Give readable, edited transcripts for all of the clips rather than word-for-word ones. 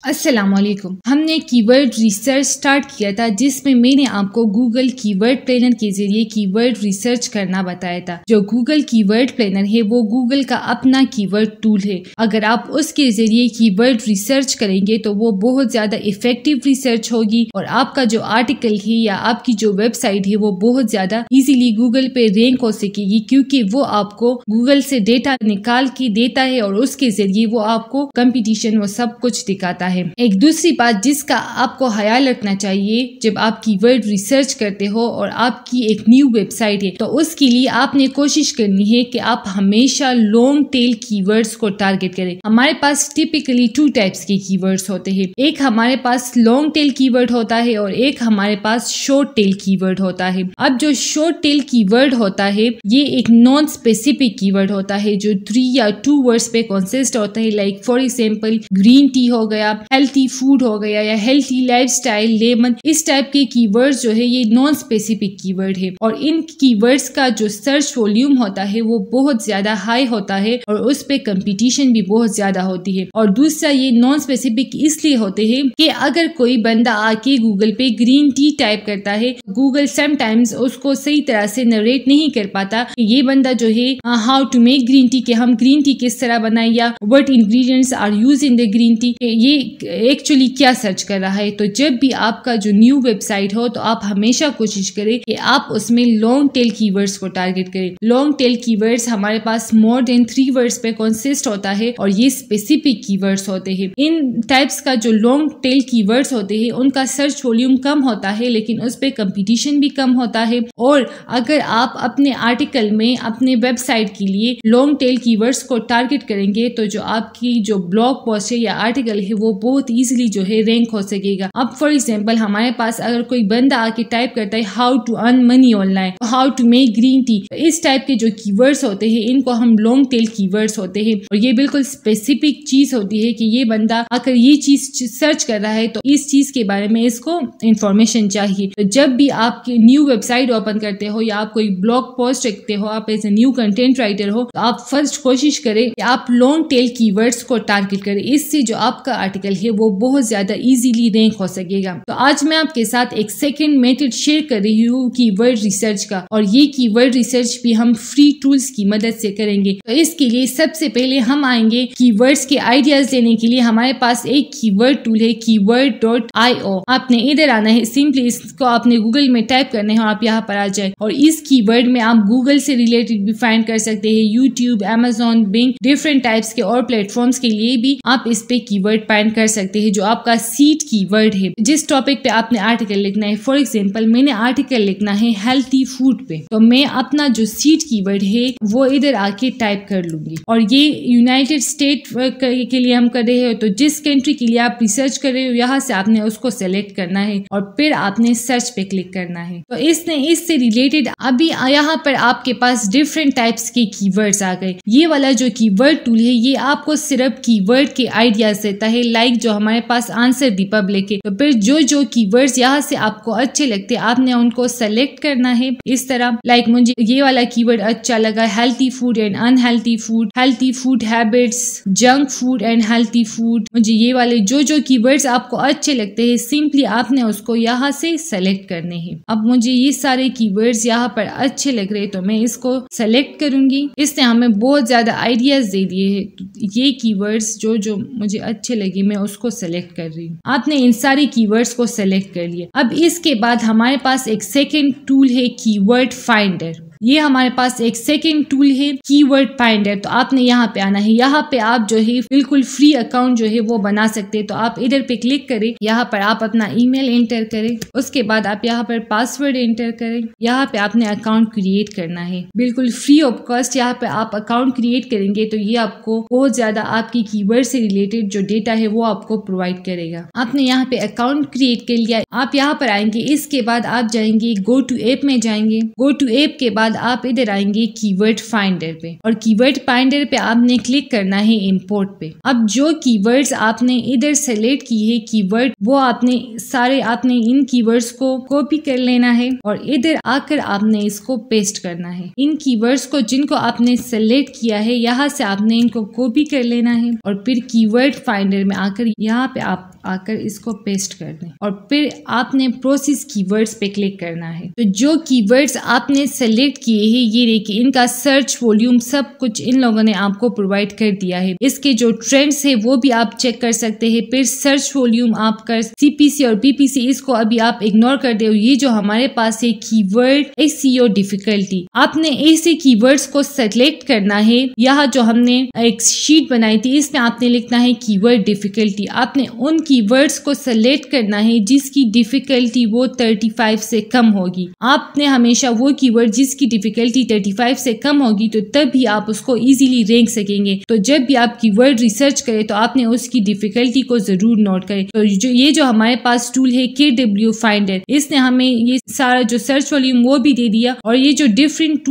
अस्सलामुअलैकुम। हमने keyword research start किया था जिसमें मैंने आपको गूगल कीवर्ड प्लेनर के जरिए कीवर्ड रिसर्च करना बताया था। जो गूगल कीवर्ड प्लेनर है वो गूगल का अपना कीवर्ड टूल है। अगर आप उसके जरिए कीवर्ड रिसर्च करेंगे तो वो बहुत ज्यादा इफेक्टिव रिसर्च होगी और आपका जो आर्टिकल है या आपकी जो वेबसाइट है वो बहुत ज्यादा इजीली गूगल पे रैंक हो सकेगी, क्योंकि वो आपको गूगल से डेटा निकाल के देता है और उसके जरिए वो आपको कंपटीशन वो सब कुछ दिखाता है। एक दूसरी बात जिसका आपको ख्याल रखना चाहिए जब आप कीवर्ड रिसर्च करते हो और आपकी एक न्यू वेबसाइट है तो उसके लिए आपने कोशिश करनी है कि आप हमेशा लॉन्ग टेल कीवर्ड्स को टारगेट करें। हमारे पास टिपिकली 2 टाइप्स के कीवर्ड्स होते हैं। एक हमारे पास लॉन्ग टेल कीवर्ड होता है और एक हमारे पास शॉर्ट टेल कीवर्ड होता है। अब जो शॉर्ट टेल कीवर्ड होता है ये एक नॉन स्पेसिफिक कीवर्ड होता है जो 3 या 2 वर्ड्स पे कंसिस्ट होता है। Like for example green tea हो गया, हेल्थी फूड हो गया या हेल्थी लाइफस्टाइल, लेमन, इस टाइप के कीवर्ड्स जो है ये नॉन स्पेसिफिक कीवर्ड है और इन कीवर्ड्स का जो सर्च वॉल्यूम होता है वो बहुत ज्यादा हाई होता है और उस पे कंपटीशन भी बहुत ज्यादा होती है। और दूसरा ये नॉन स्पेसिफिक इसलिए होते हैं कि अगर कोई बंदा आके गूगल पे ग्रीन टी टाइप करता है, गूगल समटाइम्स उसको सही तरह से नरेट नहीं कर पाता कि ये बंदा जो है how to make green tea, कि हम ग्रीन टी किस तरह बनाए या what ingredients are use in the green tea, ये एक्चुअली क्या सर्च कर रहा है। तो जब भी आपका जो न्यू वेबसाइट हो तो आप हमेशा कोशिश करें कि आप उसमें लॉन्ग टेल कीवर्ड्स को टारगेट करें। लॉन्ग टेल कीवर्ड्स हमारे पास मोर देन 3 वर्ड्स पे कंसिस्ट होता है और ये स्पेसिफिक कीवर्ड्स होते हैं। इन टाइप्स का जो लॉन्ग टेल कीवर्ड्स होते हैं उनका सर्च वॉल्यूम कम होता है लेकिन उस पे कंपटीशन भी कम होता है। और अगर आप अपने आर्टिकल में अपने वेबसाइट के लिए लॉन्ग टेल कीवर्ड्स को टारगेट करेंगे तो जो आपकी जो ब्लॉग पोस्ट है या आर्टिकल है वो बहुत इजीली जो है रैंक हो सकेगा। अब फॉर एग्जांपल हमारे पास अगर कोई बंदा आके टाइप करता है how to earn money online, how to make green tea, इस टाइप के जो कीवर्ड्स होते हैं इनको हम लॉन्ग टेल कीवर्ड्स होते हैं और ये बिल्कुल स्पेसिफिक चीज होती है कि ये बंदा अगर ये चीज सर्च कर रहा है तो इस चीज के बारे में इसको इंफॉर्मेशन चाहिए। तो जब भी आप न्यू वेबसाइट ओपन करते हो या आप कोई ब्लॉग पोस्ट लिखते हो, आप as a new content writer हो, तो आप फर्स्ट कोशिश करें कि आप लॉन्ग टेल कीवर्ड्स को टारगेट करें। इससे जो आपका आर्टिकल है वो बहुत ज्यादा इजीली रैंक हो सकेगा। तो आज मैं आपके साथ एक सेकंड मेथड शेयर कर रही हूँ कीवर्ड रिसर्च का और ये कीवर्ड रिसर्च भी हम फ्री टूल्स की मदद से करेंगे। तो इसके लिए सबसे पहले हम आएंगे कीवर्ड्स के आइडियाज देने के लिए। हमारे पास एक कीवर्ड टूल है keyword.io। आपने इधर आना है, सिंपली इसको आपने गूगल में टाइप करना है और आप यहाँ पर आ जाए और इस कीवर्ड में आप गूगल से रिलेटेड भी फाइंड कर सकते हैं, YouTube, Amazon, Bing, different types के और प्लेटफॉर्म्स के लिए भी आप इस पे कीवर्ड फाइंड कर सकते हैं जो आपका सीड कीवर्ड है। जिस टॉपिक पे आपने आर्टिकल लिखना है, फॉर एग्जांपल मैंने आर्टिकल लिखना है हेल्थी फूड पे, तो मैं अपना जो सीड कीवर्ड है वो इधर आके टाइप कर लूंगी और ये यूनाइटेड स्टेट के लिए हम कर रहे हैं। तो जिस कंट्री के लिए आप रिसर्च कर रहे हो यहाँ से आपने उसको सेलेक्ट करना है और फिर आपने सर्च पे क्लिक करना है। तो इससे रिलेटेड अभी यहाँ पर आपके पास डिफरेंट टाइप्स के कीवर्ड्स आ गए। ये वाला जो कीवर्ड टूल है ये आपको सिर्फ कीवर्ड के आइडियाज देता है। लाइक जो हमारे पास आंसर द पब्लिक है, तो फिर जो कीवर्ड्स यहाँ से आपको अच्छे लगते हैं आपने उनको सेलेक्ट करना है इस तरह। लाइक मुझे ये वाला कीवर्ड अच्छा लगा, healthy food and unhealthy food, healthy food habits, junk food and healthy food. मुझे ये वाले जो कीवर्ड्स आपको अच्छे लगते हैं सिंपली आपने उसको यहाँ से सेलेक्ट करने हैं। अब मुझे ये सारे कीवर्ड्स यहाँ पर अच्छे लग रहे हैं तो मैं इसको सेलेक्ट करूंगी। इसने हमें बहुत ज्यादा आइडियाज दे दिए हैं। ये कीवर्ड्स जो मुझे अच्छे लगे मैं उसको सेलेक्ट कर रही हूँ। आपने इन सारी कीवर्ड्स को सेलेक्ट कर लिया। अब इसके बाद हमारे पास एक सेकंड टूल है कीवर्ड फाइंडर। ये हमारे पास एक सेकंड टूल है कीवर्ड फाइंडर। तो आपने यहाँ पे आना है। यहाँ पे आप जो है बिल्कुल फ्री अकाउंट जो है वो बना सकते हैं। तो आप इधर पे क्लिक करें, यहाँ पर आप अपना ईमेल एंटर करें, उसके बाद आप यहाँ पर पासवर्ड एंटर करें। यहाँ पे आपने अकाउंट क्रिएट करना है बिल्कुल फ्री ऑफ कॉस्ट। यहाँ पे आप अकाउंट क्रिएट करेंगे तो ये आपको बहुत ज्यादा आपकी कीवर्ड से रिलेटेड जो डेटा है वो आपको प्रोवाइड करेगा। आपने यहाँ पे अकाउंट क्रिएट कर लिया, आप यहाँ पर आएंगे। इसके बाद आप जाएंगे गो टू ऐप में जाएंगे। गो टू ऐप के बाद बाद आप इधर आएंगे कीवर्ड फाइंडर पे और कीवर्ड फाइंडर पे आपने क्लिक करना है इंपोर्ट पे। अब जो कीवर्ड्स आपने इधर सेलेक्ट की है कीवर्ड, वो आपने इन कीवर्ड्स को कॉपी कर लेना है और इधर आकर आपने इसको पेस्ट करना है। इन कीवर्ड्स को जिनको आपने सेलेक्ट किया है यहाँ से आपने इनको कॉपी कर लेना है और फिर कीवर्ड फाइंडर में आकर यहाँ पे आप आकर इसको पेस्ट कर दें और फिर आपने प्रोसेस कीवर्ड्स पे क्लिक करना है। तो जो कीवर्ड्स आपने सेलेक्ट किए हैं ये देखिए, इनका सर्च वॉल्यूम सब कुछ इन लोगों ने आपको प्रोवाइड कर दिया है। इसके जो ट्रेंड्स है वो भी आप चेक कर सकते हैं। फिर सर्च वॉल्यूम आपका CPC और PPC, इसको अभी आप इग्नोर कर दे। ये जो हमारे पास है कीवर्ड SEO डिफिकल्टी, आपने ऐसे कीवर्ड्स को सेलेक्ट करना है। यहाँ जो हमने एक शीट बनाई थी इसमें आपने लिखना है कीवर्ड डिफिकल्टी। आपने उन कीवर्ड्स को सेलेक्ट करना है जिसकी डिफिकल्टी वो 35 से कम होगी। आपने हमेशा वो कीवर्ड जिसकी डिफिकल्टी 35 से कम होगी तो तभी आप उसको इजीली रैंक सकेंगे। तो जब भी आप कीवर्ड रिसर्च करें तो आपने उसकी डिफिकल्टी को जरूर नोट करें। तो ये जो हमारे पास टूल है KW फाइंडर, इसने हमें ये सारा जो सर्च वॉल्यूम वो भी दे दिया और ये जो डिफरेंट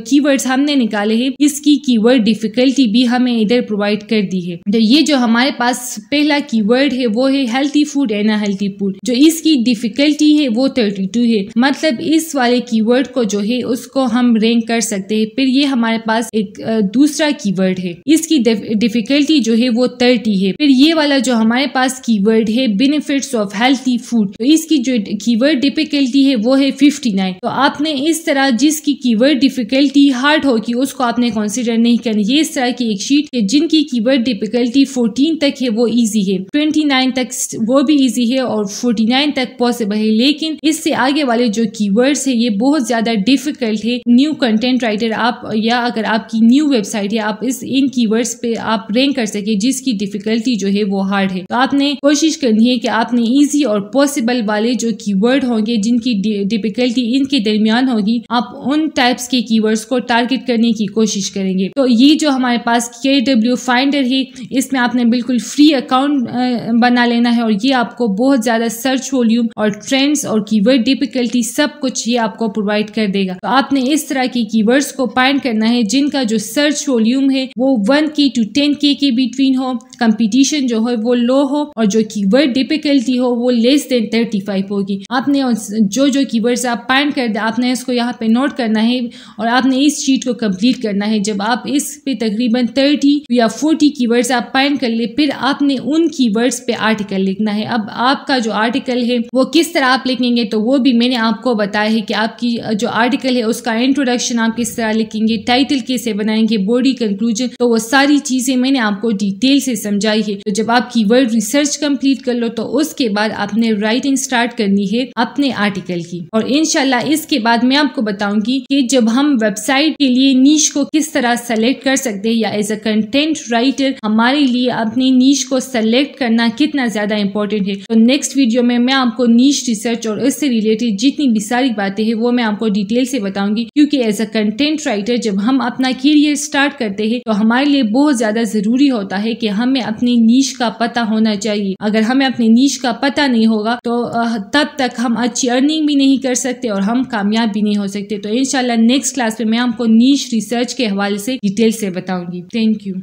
कीवर्ड्स हमने निकाले हैं इसकी कीवर्ड डिफिकल्टी भी हमें इधर प्रोवाइड कर दी है। तो ये जो हमारे पास पहला कीवर्ड है वो है healthy food and healthy food, जो इसकी डिफिकल्टी है वो 32 है। मतलब इस वाले कीवर्ड को जो है उसको हम रैंक कर सकते हैं। फिर ये हमारे पास एक दूसरा कीवर्ड है, इसकी डिफिकल्टी जो है वो 30 है। फिर ये वाला जो हमारे पास कीवर्ड है बेनिफिट्स ऑफ हेल्थी फूड, तो इसकी जो कीवर्ड डिफिकल्टी है वो है 59। तो आपने इस तरह जिसकी कीवर्ड डिफिकल्टी हार्ड होगी उसको आपने कंसीडर नहीं करनी। ये इस तरह की एक शीट है जिनकी कीवर्ड डिफिकल्टी 14 तक है वो इजी है, 29 तक वो भी इजी है और 49 तक पॉसिबल है। लेकिन इससे आगे वाले जो कीवर्ड्स है ये बहुत ज्यादा डिफिकल्ट है। न्यू कंटेंट राइटर आप या अगर आपकी न्यू वेबसाइट है आप इन कीवर्ड्स पे आप रैंक कर सके जिसकी डिफिकल्टी जो है वो हार्ड है। तो आपने कोशिश करनी है कि आपने इजी और पॉसिबल वाले जो कीवर्ड होंगे जिनकी डिफिकल्टी इनके दरमियान होगी आप उन टाइप्स के कीवर्ड्स को टारगेट करने की कोशिश करेंगे। तो ये जो हमारे पास KW फाइंडर है इसमें आपने बिल्कुल फ्री अकाउंट बना लेना है और ये आपको बहुत ज्यादा सर्च वॉल्यूम और ट्रेंड्स और कीवर्ड डिफिकल्टी सब कुछ ये आपको प्रोवाइड कर देगा। तो आपने इस तरह की कीवर्ड्स को फाइंड करना है जिनका जो सर्च वॉल्यूम है वो 1K to 10K के बिटवीन हो, कंपटीशन जो है वो लो हो और जो कीवर्ड डिफिकल्टी हो वो लेस देन 35 होगी। आपने जो कीवर्ड्स आप फाइंड कर दे आपने इसको यहाँ पे नोट करना है और आपने इस शीट को कंप्लीट करना है। जब आप इस पे तकरीबन 30 या 40 कीवर्ड्स आप फाइंड कर ले फिर आपने उन कीवर्ड्स पे आर्टिकल लिखना है। अब आपका जो आर्टिकल है वो किस तरह आप लिखेंगे तो वो भी मैंने आपको बताया है कि आपकी जो आर्टिकल है उसका इंट्रोडक्शन आप किस तरह लिखेंगे, टाइटल कैसे बनाएंगे, बॉडी, कंक्लूजन, तो वो सारी चीजें मैंने आपको डिटेल से समझाई है। तो जब आप कीवर्ड रिसर्च कंप्लीट कर लो तो उसके बाद आपने राइटिंग स्टार्ट करनी है अपने आर्टिकल की। और इंशाल्लाह इसके बाद मैं आपको बताऊंगी कि जब हम वेबसाइट के लिए नीश को किस तरह सेलेक्ट कर सकते हैं या एज अ कंटेंट राइटर हमारे लिए अपनी नीश को सेलेक्ट करना कितना ज्यादा इंपॉर्टेंट है। तो नेक्स्ट वीडियो में मैं आपको नीश रिसर्च और इससे रिलेटेड जितनी भी सारी बातें हैं वो मैं आपको डिटेल से बताऊंगी, क्योंकि एज अ कंटेंट राइटर जब हम अपना करियर स्टार्ट करते हैं तो हमारे लिए बहुत ज्यादा जरूरी होता है कि हमें अपनी नीश का पता होना चाहिए। अगर हमें अपनी नीश का पता नहीं होगा तो तब तक हम अच्छी अर्निंग भी नहीं कर सकते और हम कामयाब भी नहीं हो सकते। तो इंशाल्लाह नेक्स्ट क्लास में मैं आपको नीश रिसर्च के हवाले से डिटेल से बताऊंगी। Thank you.